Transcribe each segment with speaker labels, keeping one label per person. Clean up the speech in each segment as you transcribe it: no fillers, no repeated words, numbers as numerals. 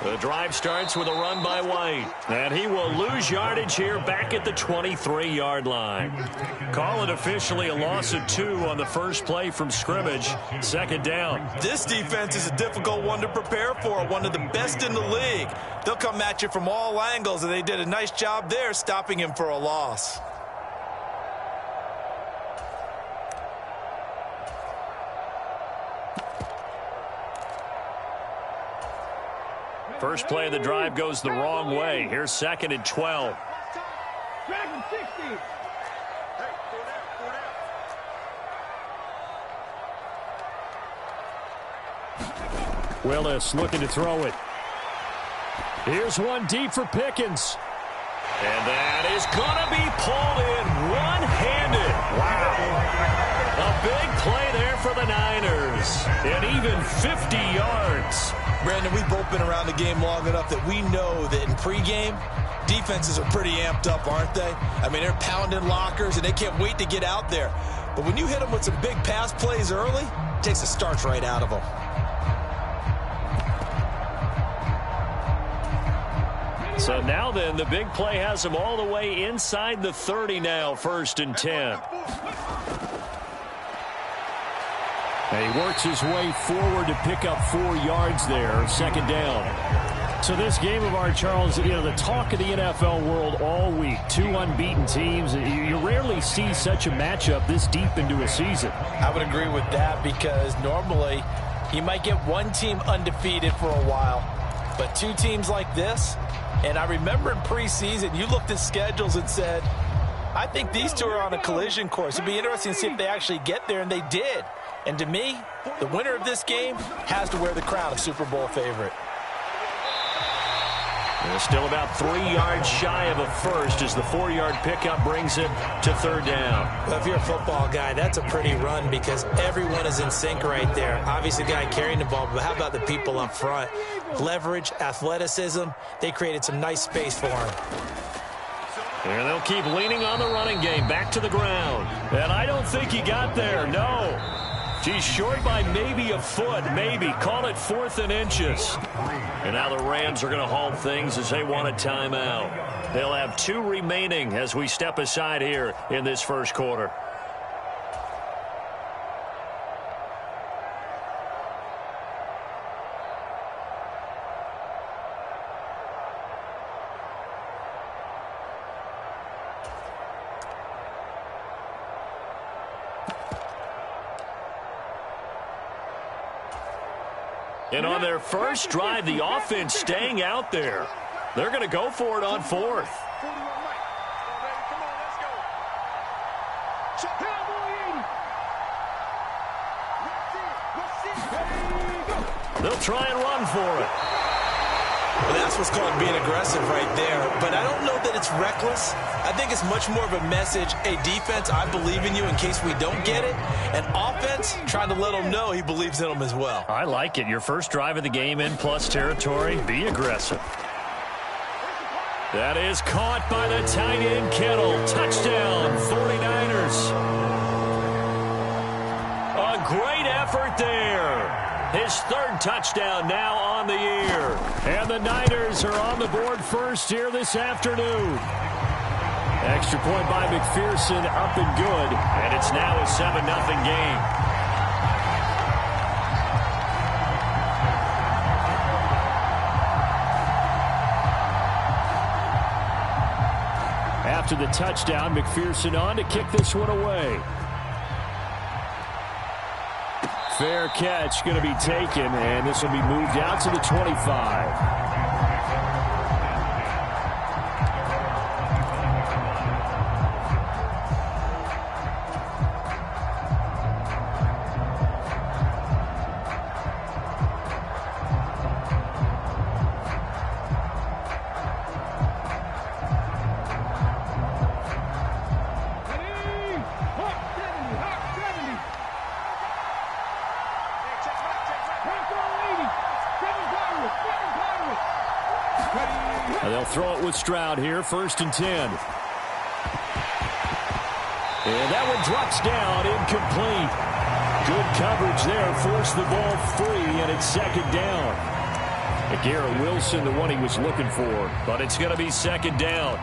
Speaker 1: The drive starts with a run by White. And he will lose yardage here back at the 23-yard line. Call it officially a loss of 2 on the first play from scrimmage. Second down.
Speaker 2: This defense is a difficult one to prepare for, one of the best in the league. They'll come at you from all angles, and they did a nice job there stopping him for a loss.
Speaker 1: First play of the drive goes the wrong way. Here's 2nd and 12. Willis looking to throw it. Here's one deep for Pickens. And that is going to be pulled in one-handed. Wow. A big play there for the Niners. And even 50 yards.
Speaker 2: Brandon, we've both been around the game long enough that we know that in pregame, defenses are pretty amped up, aren't they? I mean, they're pounding lockers, and they can't wait to get out there. But when you hit them with some big pass plays early, it takes the starch right out of them.
Speaker 1: So now then, the big play has him all the way inside the 30 now, 1st and 10. And he works his way forward to pick up 4 yards there, 2nd down. So this game of ours, Charles, you know, the talk of the NFL world all week, 2 unbeaten teams. You rarely see such a matchup this deep into a season.
Speaker 2: I would agree with that because normally you might get one team undefeated for a while, but 2 teams like this, and I remember in preseason you looked at schedules and said, I think these 2 are on a collision course. It'd be interesting to see if they actually get there, and they did. And to me, the winner of this game has to wear the crown of Super Bowl favorite.
Speaker 1: They're still about 3 yards shy of a first as the 4-yard pickup brings it to 3rd down.
Speaker 3: Well, if you're a football guy, that's a pretty run because everyone is in sync right there. Obviously, the guy carrying the ball, but how about the people up front? Leverage, athleticism, they created some nice space for him.
Speaker 1: And they'll keep leaning on the running game back to the ground. And I don't think he got there, no. He's short by maybe a foot, maybe. Call it 4th and inches. And now the Rams are going to halt things as they want a timeout. They'll have 2 remaining as we step aside here in this first quarter. And on their first drive, the offense staying out there. They're going to go for it on 4th. They'll try and run for it.
Speaker 2: Well, that's what's called being aggressive right there. But I don't know that it's reckless. I think it's much more of a message. Hey, defense, I believe in you in case we don't get it. And offense, trying to let them know he believes in them as well.
Speaker 1: I like it. Your first drive of the game in plus territory. Be aggressive. That is caught by the tight end, Kittle. Touchdown, 49ers. A great effort there. His 3rd touchdown now on the year. And the Niners are on the board first here this afternoon. Extra point by McPherson, up and good. And it's now a 7-0 game. After the touchdown, McPherson on to kick this one away. Fair catch going to be taken, and this will be moved out to the 25. They'll throw it with Stroud here, 1st and 10. And that one drops down, incomplete. Good coverage there, forced the ball free, and it's 2nd down. Garrett Wilson, the one he was looking for. But it's going to be second down.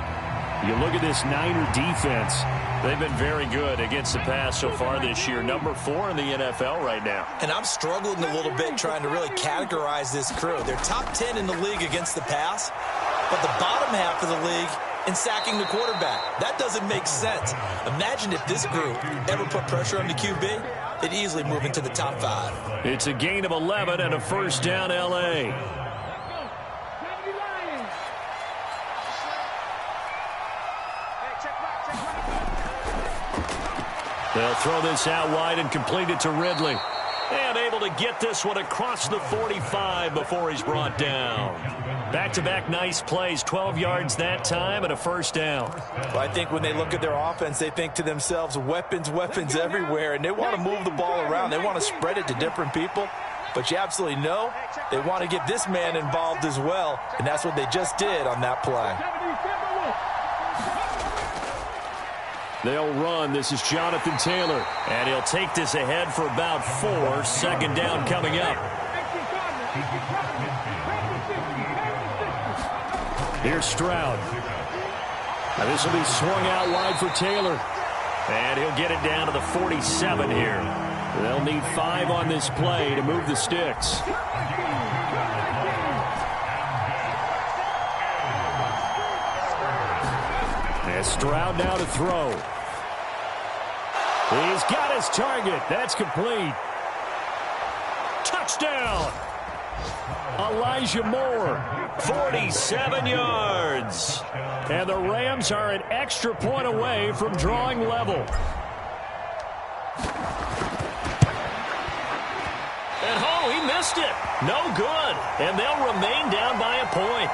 Speaker 1: You look at this Niner defense. They've been very good against the pass so far this year. Number 4 in the NFL right now.
Speaker 2: And I'm struggling a little bit trying to really categorize this crew. They're top 10 in the league against the pass, but the bottom half of the league in sacking the quarterback. That doesn't make sense. Imagine if this group ever put pressure on the QB, they'd easily move into the top 5.
Speaker 1: It's a gain of 11 and a first down, L.A. They'll throw this out wide and complete it to Ridley. And able to get this one across the 45 before he's brought down. Back-to-back nice plays, 12 yards that time and a first down.
Speaker 2: Well, I think when they look at their offense, they think to themselves, weapons, weapons everywhere, and they want to move the ball around. They want to spread it to different people. But you absolutely know they want to get this man involved as well, and that's what they just did on that play.
Speaker 1: They'll run. This is Jonathan Taylor. And he'll take this ahead for about 4. Second down coming up. Here's Stroud. Now this will be swung out wide for Taylor. And he'll get it down to the 47 here. They'll need 5 on this play to move the sticks. And Stroud now to throw. He's got his target. That's complete. Touchdown. Elijah Moore, 47 yards. And the Rams are an extra point away from drawing level. And oh, he missed it. No good. And they'll remain down by a point.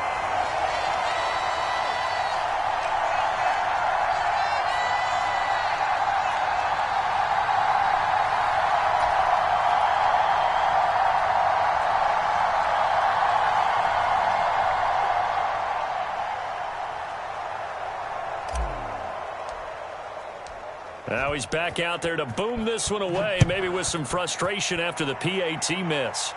Speaker 1: Now he's back out there to boom this one away, maybe with some frustration after the PAT miss.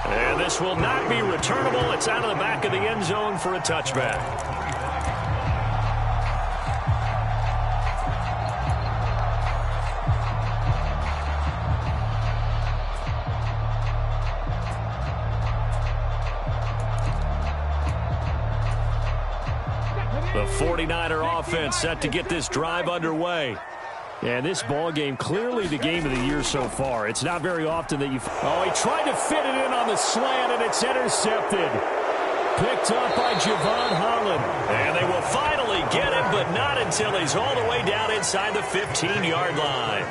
Speaker 1: And this will not be returnable. It's out of the back of the end zone for a touchback. The 49er offense set to get this drive underway. And this ball game, clearly the game of the year so far. It's not very often that you... Oh, he tried to fit it in on the slant, and it's intercepted. Picked up by Javon Holland. And they will finally get him, but not until he's all the way down inside the 15-yard line.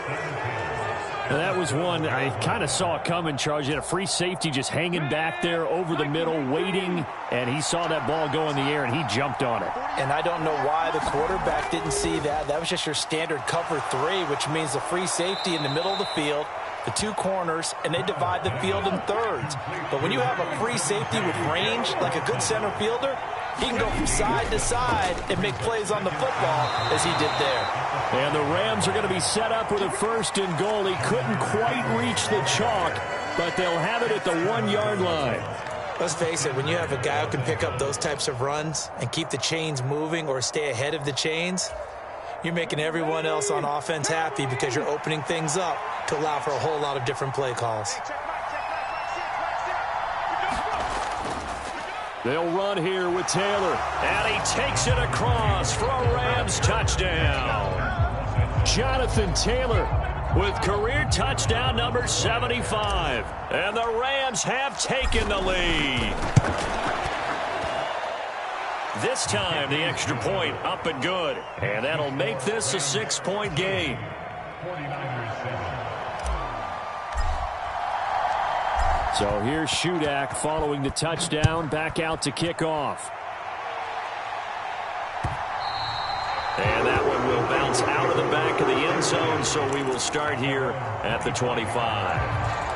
Speaker 1: And that was one I kind of saw coming, Charles. You had a free safety just hanging back there over the middle, waiting, and he saw that ball go in the air, and he jumped on it.
Speaker 2: And I don't know why the quarterback didn't see that. That was just your standard cover 3, which means the free safety in the middle of the field, the 2 corners, and they divide the field in thirds. But when you have a free safety with range, like a good center fielder, he can go from side to side and make plays on the football as he did there.
Speaker 1: And the Rams are going to be set up with a 1st and goal. He couldn't quite reach the chalk, but they'll have it at the 1-yard line.
Speaker 3: Let's face it, when you have a guy who can pick up those types of runs and keep the chains moving or stay ahead of the chains, you're making everyone else on offense happy because you're opening things up to allow for a whole lot of different play calls.
Speaker 1: They'll run here with Taylor. And he takes it across for a Rams touchdown. Jonathan Taylor with career touchdown number 75. And the Rams have taken the lead. This time, the extra point up and good. And that'll make this a 6-point game. So here's Shudak following the touchdown, back out to kick off. And that one will bounce out of the back of the end zone, so we will start here at the 25.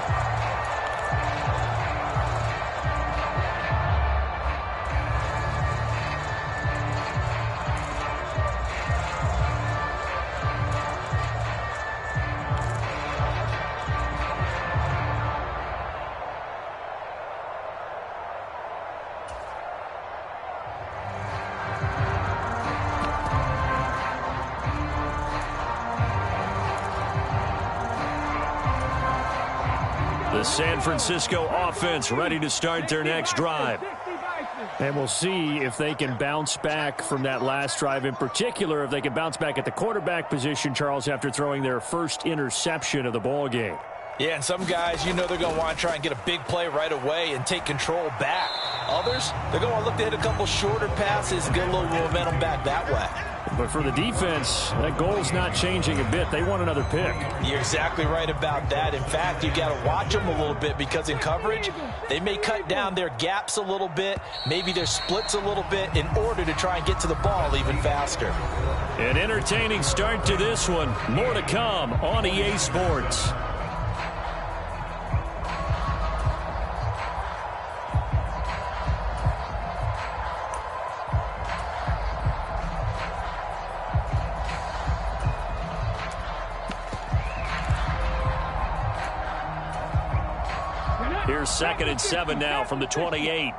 Speaker 1: The San Francisco offense ready to start their next drive.
Speaker 4: And we'll see if they can bounce back from that last drive, in particular if they can bounce back at the quarterback position, Charles, after throwing their first interception of the ball game.
Speaker 2: Yeah, and some guys, you know they're going to want to try and get a big play right away and take control back. Others, they're going to want to look to hit a couple shorter passes and get a little momentum back that way.
Speaker 4: But for the defense, that goal's not changing a bit. They want another pick.
Speaker 2: You're exactly right about that. In fact, you got to watch them a little bit because in coverage, they may cut down their gaps a little bit, maybe their splits a little bit in order to try and get to the ball even faster.
Speaker 1: An entertaining start to this one. More to come on EA Sports. Here's 2nd and 7 now from the 28.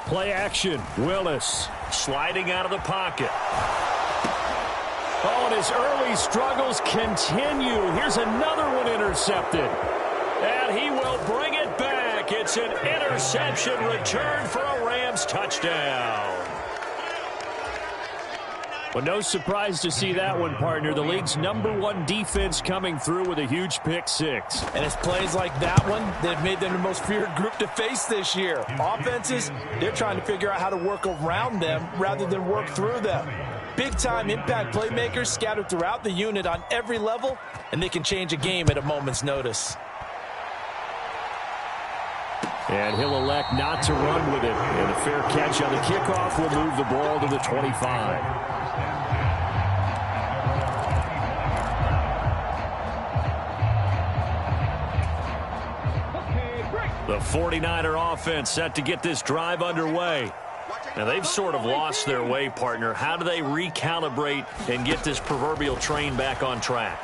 Speaker 4: Play action. Willis
Speaker 1: Sliding out of the pocket.
Speaker 4: Oh, and his early struggles continue. Here's another one intercepted.
Speaker 1: And he will bring it back. It's an interception return for a Rams touchdown.
Speaker 4: Well, no surprise to see that one, partner. The league's #1 defense coming through with a huge pick six.
Speaker 2: And it's plays like that one that have made them the most feared group to face this year. Offenses, they're trying to figure out how to work around them rather than work through them. Big-time impact playmakers scattered throughout the unit on every level, and they can change a game at a moment's notice.
Speaker 4: And he'll elect not to run with it. And a fair catch on the kickoff will move the ball to the 25.
Speaker 1: The 49er offense set to get this drive underway. Now, they've sort of lost their way, partner. How do they recalibrate and get this proverbial train back on track?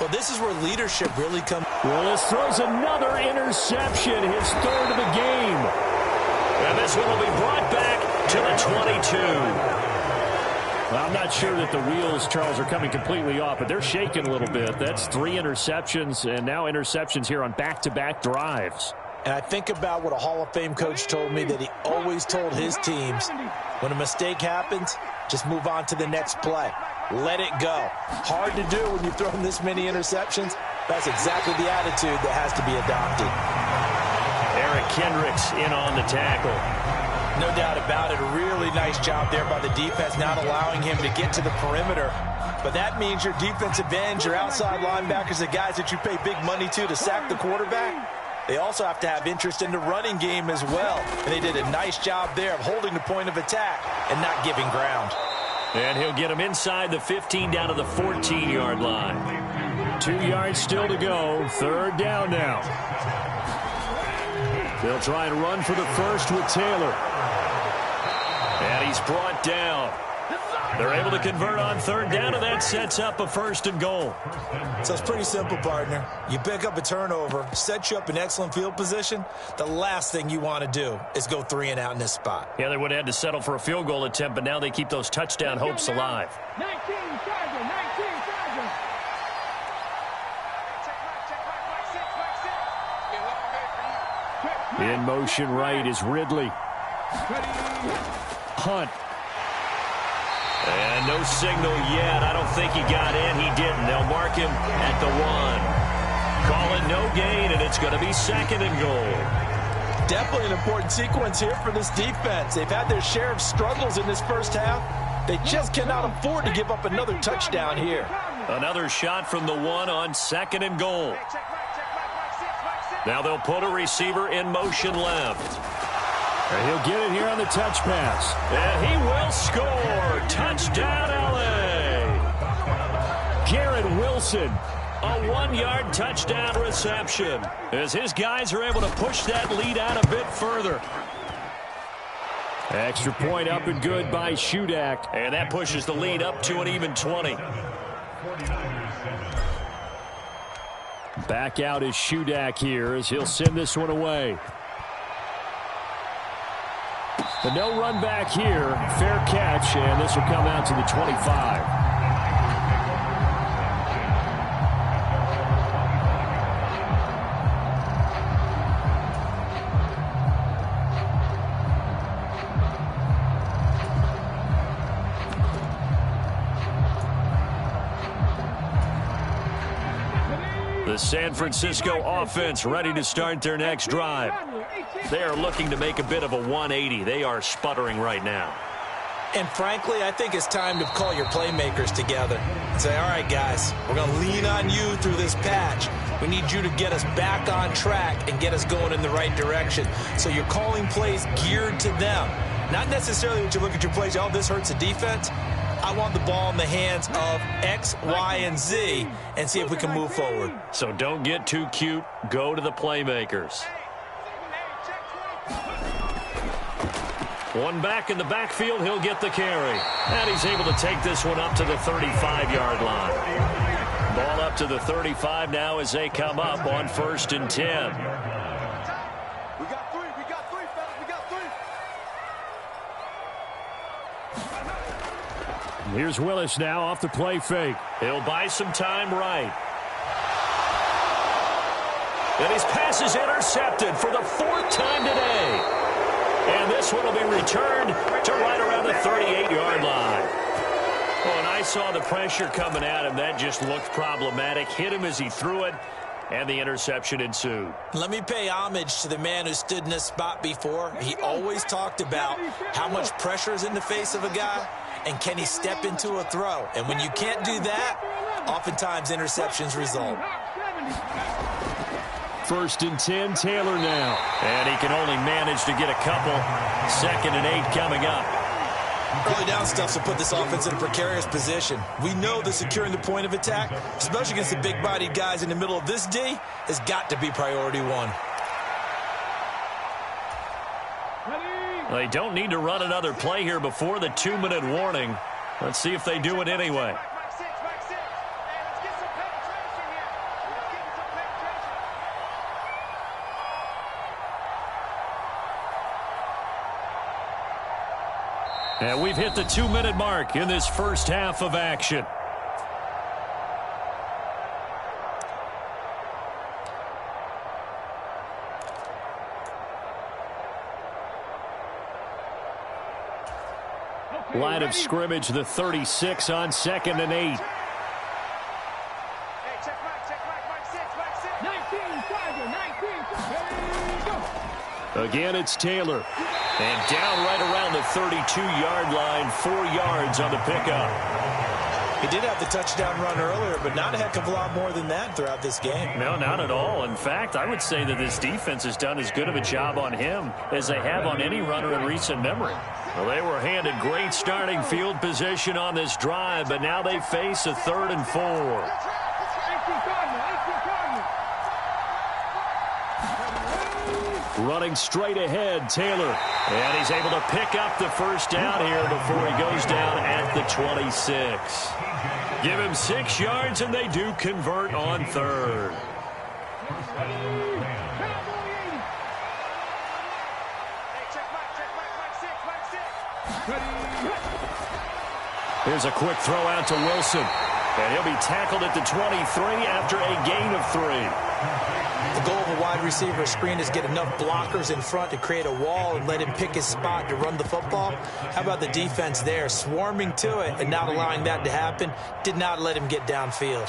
Speaker 3: Well, this is where leadership really comes.
Speaker 4: Willis throws another interception, his third of the game.
Speaker 1: And this one will be brought back to the 22.
Speaker 4: Well, I'm not sure that the wheels, Charles, are coming completely off, but they're shaking a little bit. That's 3 interceptions, and now interceptions here on back-to-back drives.
Speaker 3: And I think about what a Hall of Fame coach told me that he always told his teams, when a mistake happens, just move on to the next play. Let it go. Hard to do when you've thrown this many interceptions. That's exactly the attitude that has to be adopted.
Speaker 1: Eric Kendricks in on the tackle.
Speaker 2: No doubt about it. A really nice job there by the defense, not allowing him to get to the perimeter. But that means your defensive ends, your outside linebackers, the guys that you pay big money to sack the quarterback, they also have to have interest in the running game as well. And they did a nice job there of holding the point of attack and not giving ground.
Speaker 1: And he'll get him inside the 15 down to the 14-yard line.
Speaker 4: 2 yards still to go. 3rd down now. They'll try and run for the first with Taylor.
Speaker 1: And he's brought down. They're able to convert on 3rd down, and that sets up a 1st and goal.
Speaker 3: So it's pretty simple, partner. You pick up a turnover, sets you up in excellent field position. The last thing you want to do is go 3 and out in this spot.
Speaker 1: Yeah, they would have had to settle for a field goal attempt, but now they keep those touchdown hopes alive.
Speaker 5: 19 Charger.
Speaker 4: In motion right is Ridley. Hunt.
Speaker 1: And no signal yet. I don't think he got in. He didn't. They'll mark him at the 1. Call it no gain, and it's going to be 2nd and goal.
Speaker 2: Definitely an important sequence here for this defense. They've had their share of struggles in this first half. They just cannot afford to give up another touchdown here.
Speaker 1: Another shot from the 1 on 2nd and goal. Now they'll put a receiver in motion left.
Speaker 4: And he'll get it here on the touch pass.
Speaker 1: And he will score. Touchdown, L.A.
Speaker 4: Garrett Wilson.
Speaker 1: A 1-yard touchdown reception as his guys are able to push that lead out a bit further.
Speaker 4: Extra point up and good by Shudak.
Speaker 1: And that pushes the lead up to an even 20.
Speaker 4: Back out is Shudak here as he'll send this one away. But no run back here. Fair catch, and this will come out to the 25. The San Francisco offense ready to start their next drive. They are looking to make a bit of a 180. They are sputtering right now.
Speaker 3: And frankly, I think it's time to call your playmakers together and say, all right, guys, we're going to lean on you through this patch. We need you to get us back on track and get us going in the right direction. So you're calling plays geared to them. Not necessarily when you look at your plays, oh, this hurts the defense. I want the ball in the hands of X, Y, and Z and see if we can move forward.
Speaker 4: So don't get too cute. Go to the playmakers. One back in the backfield. He'll get the carry. And he's able to take this one up to the 35-yard line. Ball up to the 35 now as they come up on 1st and 10. Here's Willis now off the play fake. He'll buy some time right. And his pass is intercepted for the 4th time today. And this one will be returned to right around the 38-yard line. Oh, and I saw the pressure coming at him. That just looked problematic. Hit him as he threw it, and the interception ensued.
Speaker 3: Let me pay homage to the man who stood in this spot before. He always talked about how much pressure is in the face of a guy. And can he step into a throw? And when you can't do that, oftentimes interceptions result.
Speaker 4: 1st and 10, Taylor now. And he can only manage to get a couple. 2nd and 8 coming up.
Speaker 3: Early down stuff will put this offense in a precarious position. We know that securing the point of attack, especially against the big-bodied guys in the middle of this D, has got to be priority one.
Speaker 4: They don't need to run another play here before the 2-minute warning. Let's see if they do it anyway. And we've hit the 2-minute mark in this first half of action. Line of scrimmage, the 36 on 2nd and 8. Again, it's Taylor. And down right around the 32-yard line, 4 yards on the pickup.
Speaker 3: He did have the touchdown run earlier, but not a heck of a lot more than that throughout this game.
Speaker 4: No, not at all. In fact, I would say that this defense has done as good of a job on him as they have on any runner in recent memory. Well, they were handed great starting field position on this drive, but now they face a 3rd and 4. Running straight ahead, Taylor. And he's able to pick up the first down here before he goes down at the 26. Give him 6 yards, and they do convert on 3rd. Here's a quick throw out to Wilson. And he'll be tackled at the 23 after a gain of 3.
Speaker 3: The goal of a wide receiver screen is get enough blockers in front to create a wall and let him pick his spot to run the football. How about the defense there, swarming to it and not allowing that to happen? Did not let him get downfield.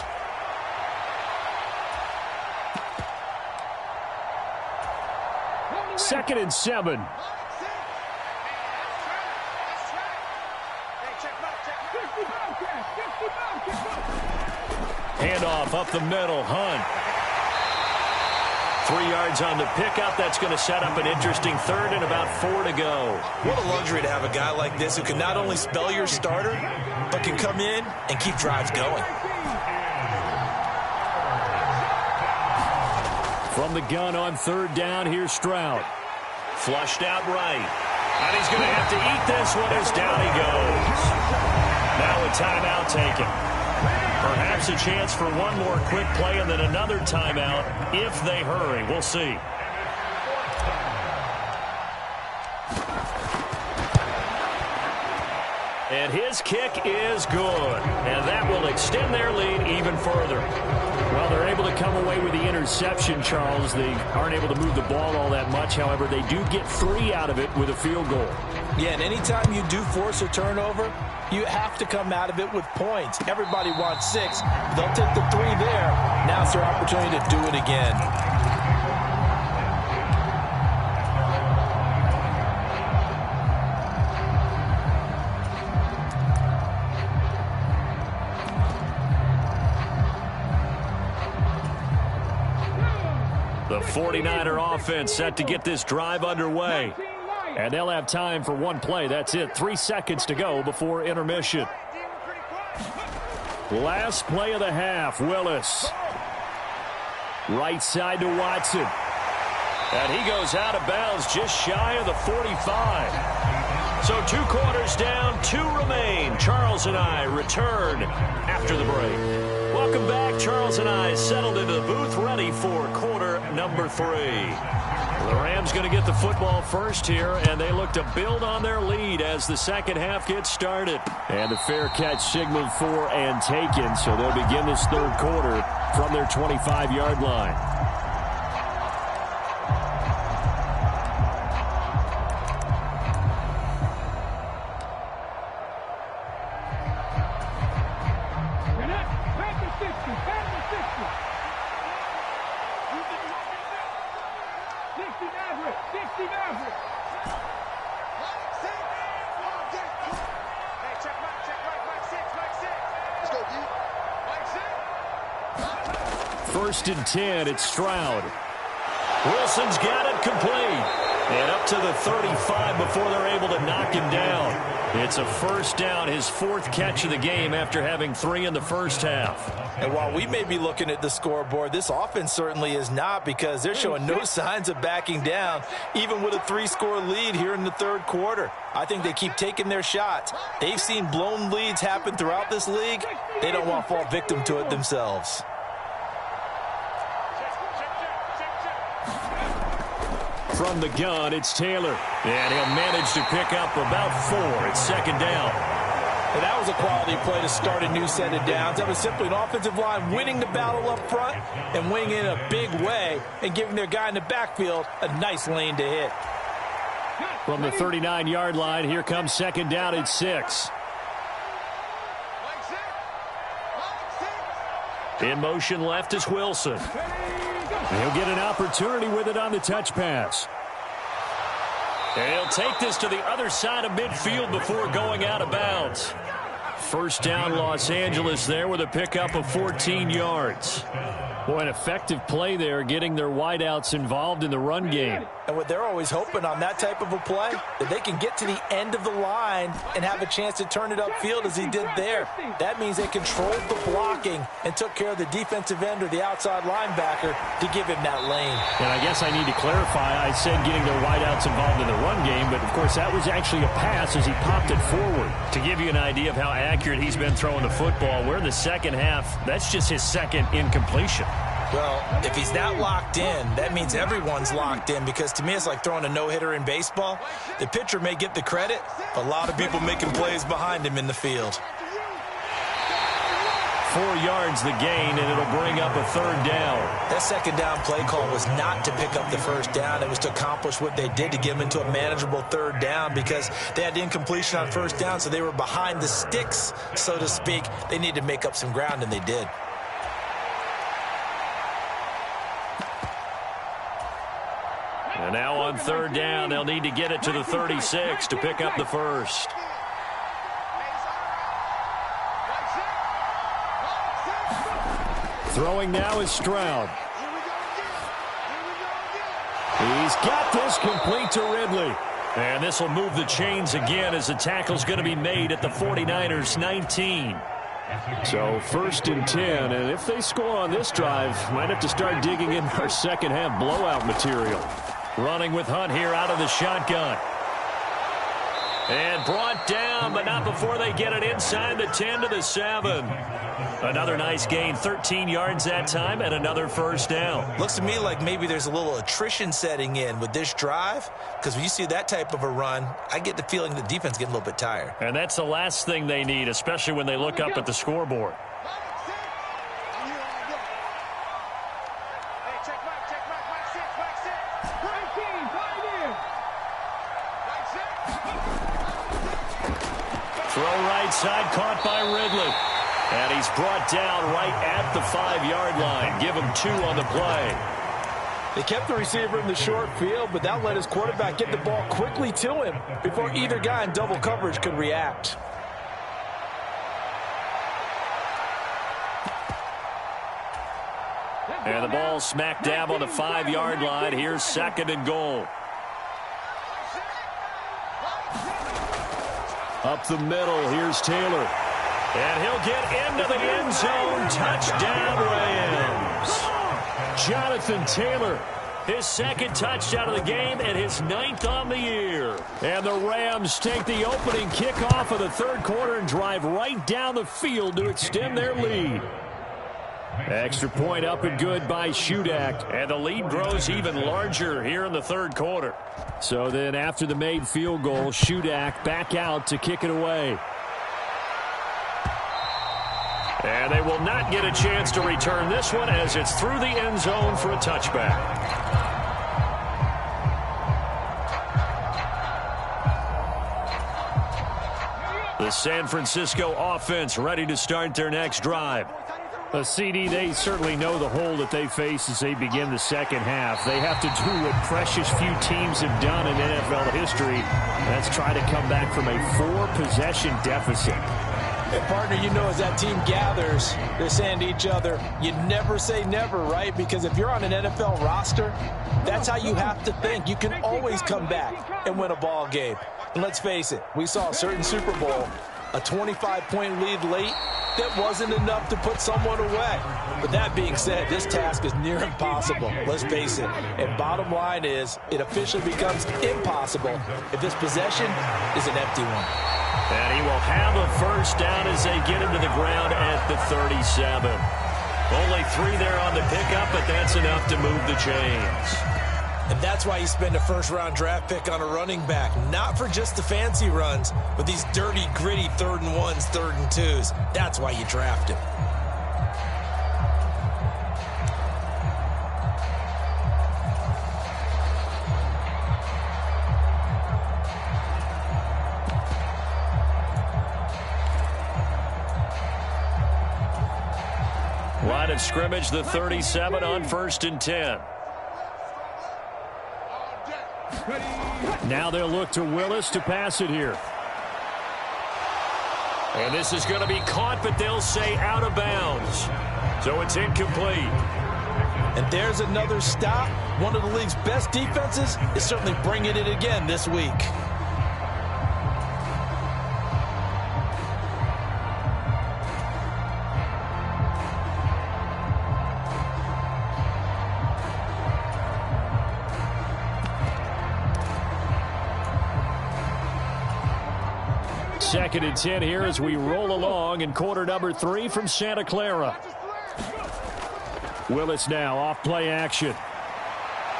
Speaker 4: Second and 7. Handoff up the middle, Hunt. 3 yards on the pickup. That's going to set up an interesting 3rd and about 4 to go.
Speaker 3: What a luxury to have a guy like this who can not only spell your starter, but can come in and keep drives going.
Speaker 4: From the gun on 3rd down, here's Stroud. Flushed out right. And he's going to have to eat this one as down he goes. Now a timeout taken. Perhaps a chance for one more quick play and then another timeout if they hurry. We'll see.
Speaker 1: And his kick is good. And that will extend their lead even further. Well, they're able to come away with the interception, Charles. They aren't able to move the ball all that much. However, they do get 3 out of it with a field goal.
Speaker 2: Yeah, and anytime you do force a turnover, you have to come out of it with points. Everybody wants 6. They'll take the 3 there. Now it's their opportunity to do it again.
Speaker 1: The 49er offense set to get this drive underway. And they'll have time for one play. That's it. 3 seconds to go before intermission. Last play of the half. Willis. Right side to Watson. And he goes out of bounds just shy of the 45. So 2 quarters down, 2 remain. Charles and I return after the break. Welcome back. Charles and I settled into the booth, ready for quarter number 3. The Rams going to get the football first here, and they look to build on their lead as the second half gets started. And the fair catch signaled for and taken, so they'll begin this third quarter from their 25-yard line. First and 10, it's Stroud. Wilson's got it complete. And up to the 35 before they're able to knock him down. It's a first down, his 4th catch of the game after having 3 in the first half.
Speaker 2: And while we may be looking at the scoreboard, this offense certainly is not, because they're showing no signs of backing down, even with a 3-score lead here in the third quarter. I think they keep taking their shots. They've seen blown leads happen throughout this league. They don't want to fall victim to it themselves.
Speaker 1: From the gun, it's Taylor. And he'll manage to pick up about 4. It's second down.
Speaker 2: And that was a quality play to start a new set of downs. That was simply an offensive line winning the battle up front and winning in a big way and giving their guy in the backfield a nice lane to hit.
Speaker 1: From the 39-yard line, here comes second down at 6. In motion left is Wilson. He'll get an opportunity with it on the touch pass. And he'll take this to the other side of midfield before going out of bounds. First down, Los Angeles there with a pickup of 14 yards. Boy, an effective play there, getting their wideouts involved in the run game.
Speaker 2: And what they're always hoping on that type of a play, that they can get to the end of the line and have a chance to turn it upfield as he did there. That means they controlled the blocking and took care of the defensive end or the outside linebacker to give him that lane.
Speaker 1: And I guess I need to clarify, I said getting their wideouts involved in the run game, but of course that was actually a pass as he popped it forward. To give you an idea of how accurate he's been throwing the football, we're in the second half. That's just his second incompletion.
Speaker 2: Well, if he's not locked in, that means everyone's locked in, because to me it's like throwing a no-hitter in baseball. The pitcher may get the credit, but a lot of people making plays behind him in the field.
Speaker 1: 4 yards the gain, and it'll bring up a third down.
Speaker 2: That second down play call was not to pick up the first down. It was to accomplish what they did, to get them into a manageable third down, because they had the incompletion on first down, so they were behind the sticks, so to speak. They needed to make up some ground, and they did.
Speaker 1: And now on third down, they'll need to get it to the 36 to pick up the first. Throwing now is Stroud. He's got this complete to Ridley. And this will move the chains again as the tackle's going to be made at the 49ers 19. So first and 10, and if they score on this drive, might have to start digging in our second half blowout material. Running with Hunt here out of the shotgun. And brought down, but not before they get it inside the 10 to the 7. Another nice gain, 13 yards that time, and another first down.
Speaker 3: Looks to me like maybe there's a little attrition setting in with this drive, because when you see that type of a run, I get the feeling the defense getting a little bit tired.
Speaker 1: And that's the last thing they need, especially when they look up at the scoreboard. Throw right side, caught by Ridley. And he's brought down right at the 5-yard line. Give him 2 on the play.
Speaker 2: They kept the receiver in the short field, but that let his quarterback get the ball quickly to him before either guy in double coverage could react.
Speaker 1: And the ball smack dab on the 5-yard line. Here's 2nd and goal. Up the middle, here's Taylor. And he'll get into the end zone. Touchdown, Rams. Jonathan Taylor, his 2nd touchdown of the game and his 9th on the year. And the Rams take the opening kickoff of the 3rd quarter and drive right down the field to extend their lead. Extra point up and good by Shudak. And the lead grows even larger here in the 3rd quarter. So then after the made field goal, Shudak back out to kick it away. And they will not get a chance to return this one as it's through the end zone for a touchback. The San Francisco offense ready to start their next drive. A CD, they certainly know the hole that they face as they begin the 2nd half. They have to do what precious few teams have done in NFL history. That's try to come back from a 4-possession deficit.
Speaker 2: And partner, you know, as that team gathers, they're saying to each other, you never say never, right? Because if you're on an NFL roster, that's how you have to think. You can always come back and win a ball game. And let's face it, we saw a certain Super Bowl, a 25-point lead late, that wasn't enough to put someone away. But that being said, this task is near impossible. Let's face it. And bottom line is, it officially becomes impossible if this possession is an empty one.
Speaker 1: And he will have a first down as they get him to the ground at the 37. Only 3 there on the pickup, but that's enough to move the chains.
Speaker 3: And that's why you spend a first-round draft pick on a running back. Not for just the fancy runs, but these dirty, gritty 3rd and 1s, 3rd and 2s. That's why you draft him.
Speaker 1: Line of scrimmage, the 37 on 1st and 10. Now they'll look to Willis to pass it here. And this is going to be caught, but they'll say out of bounds. So it's incomplete.
Speaker 2: And there's another stop. One of the league's best defenses is certainly bringing it again this week.
Speaker 1: Second and 10 here as we roll along in quarter number 3 from Santa Clara. Willis now off play action.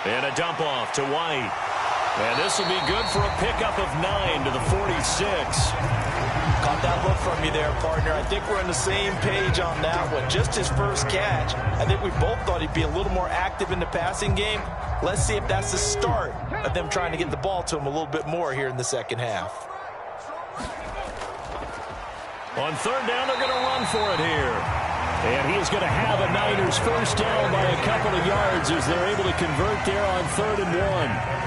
Speaker 1: And a dump off to White. And this will be good for a pickup of 9 to the 46.
Speaker 2: Caught that look from you there, partner. I think we're on the same page on that one. Just his first catch. I think we both thought he'd be a little more active in the passing game. Let's see if that's the start of them trying to get the ball to him a little bit more here in the 2nd half.
Speaker 1: On 3rd down, they're going to run for it here. And he is going to have a Niners first down by a couple of yards as they're able to convert there on 3rd and 1.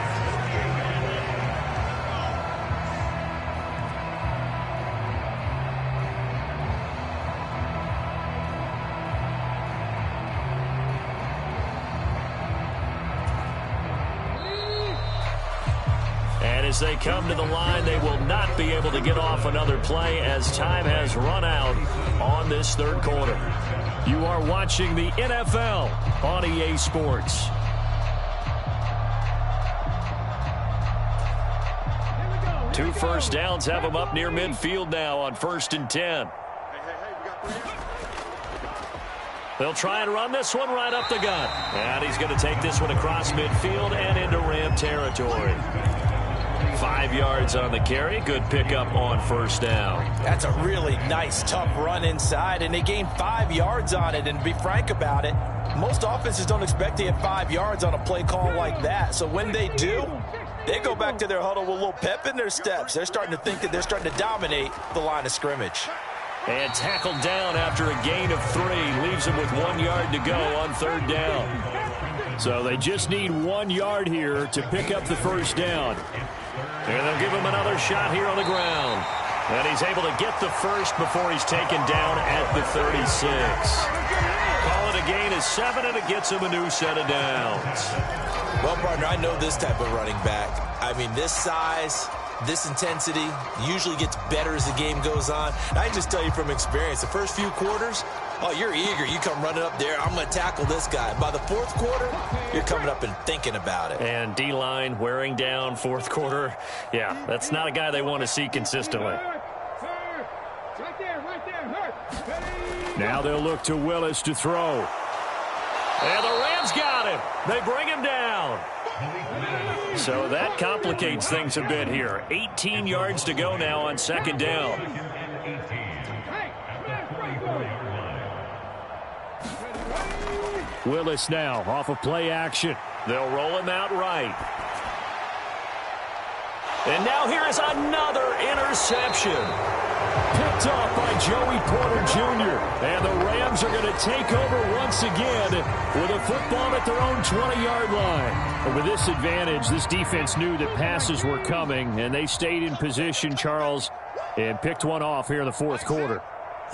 Speaker 1: As they come to the line, they will not be able to get off another play as time has run out on this 3rd quarter. You are watching the NFL on EA Sports. 2 first downs have him up near midfield now on 1st and 10. They'll try and run this one right up the gut. And he's going to take this one across midfield and into Ram territory. 5 yards on the carry. Good pickup on 1st down.
Speaker 2: That's a really nice, tough run inside, and they gained 5 yards on it. And to be frank about it, most offenses don't expect to get 5 yards on a play call like that. So when they do, they go back to their huddle with a little pep in their steps. They're starting to think that they're starting to dominate the line of scrimmage.
Speaker 1: And tackled down after a gain of 3. Leaves him with 1 yard to go on 3rd down. So they just need 1 yard here to pick up the 1st down. And they'll give him another shot here on the ground. And he's able to get the first before he's taken down at the 36. Call it a gain of 7, and it gets him a new set of downs.
Speaker 3: Well, partner, I know this type of running back. I mean, this size, this intensity usually gets better as the game goes on. And I can just tell you from experience, the first few quarters, oh, you're eager. You come running up there, I'm going to tackle this guy. By the 4th quarter, you're coming up and thinking about it.
Speaker 1: And D-line wearing down 4th quarter. Yeah, that's not a guy they want to see consistently. Now they'll look to Willis to throw. And the Rams got him. They bring him down. So that complicates things a bit here. 18 yards to go now on 2nd down. Willis now off of play action. They'll roll him out right. And now here is another interception. Picked off by Joey Porter Jr. And the Rams are going to take over once again with a football at their own 20-yard line. And with this advantage, this defense knew that passes were coming, and they stayed in position, Charles, and picked one off here in the 4th quarter.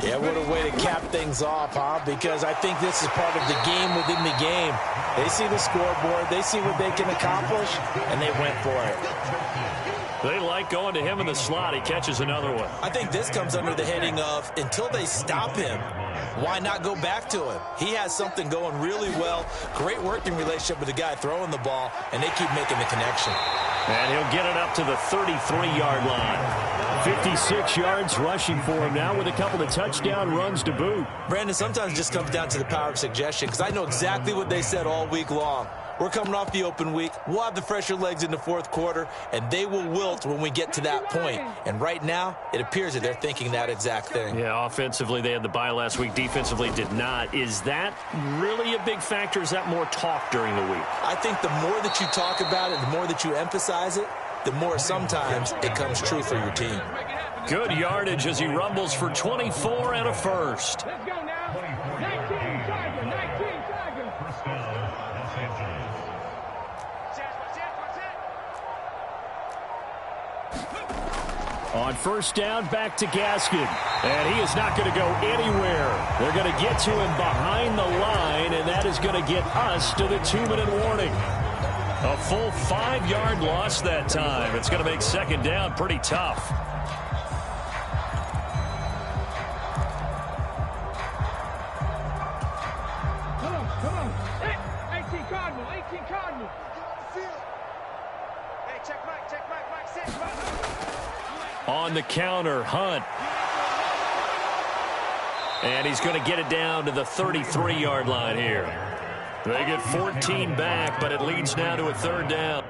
Speaker 2: Yeah, what a way to cap things off, huh? Because I think this is part of the game within the game. They see the scoreboard, they see what they can accomplish, and they went for it.
Speaker 1: They like going to him in the slot. He catches another one.
Speaker 3: I think this comes under the heading of, until they stop him, why not go back to him? He has something going really well. Great working relationship with the guy throwing the ball, and they keep making the connection.
Speaker 1: And he'll get it up to the 33-yard line. 56 yards rushing for him now with a couple of touchdown runs to boot.
Speaker 3: Brandon, sometimes it just comes down to the power of suggestion, because I know exactly what they said all week long. We're coming off the open week. We'll have the fresher legs in the 4th quarter, and they will wilt when we get to that point. And right now, it appears that they're thinking that exact thing.
Speaker 1: Yeah, offensively, they had the bye last week. Defensively, did not. Is that really a big factor? Is that more talk during the week?
Speaker 3: I think the more that you talk about it, the more that you emphasize it, the more sometimes it comes true for your team.
Speaker 1: Good yardage as he rumbles for 24 and a first.
Speaker 5: Let's go now. 19 Tiger, 19 Tiger.
Speaker 1: On 1st down, back to Gaskin. And he is not going to go anywhere. They're going to get to him behind the line, and that is going to get us to the 2-minute warning. A full 5-yard loss that time. It's going to make 2nd down pretty tough.
Speaker 5: Come on. 18 Cardinal, 18 Cardinal.
Speaker 6: Hey, check Mike, 6.
Speaker 1: On the counter, Hunt. And he's going to get it down to the 33-yard line here. They get 14 back, but it leads now to a 3rd down.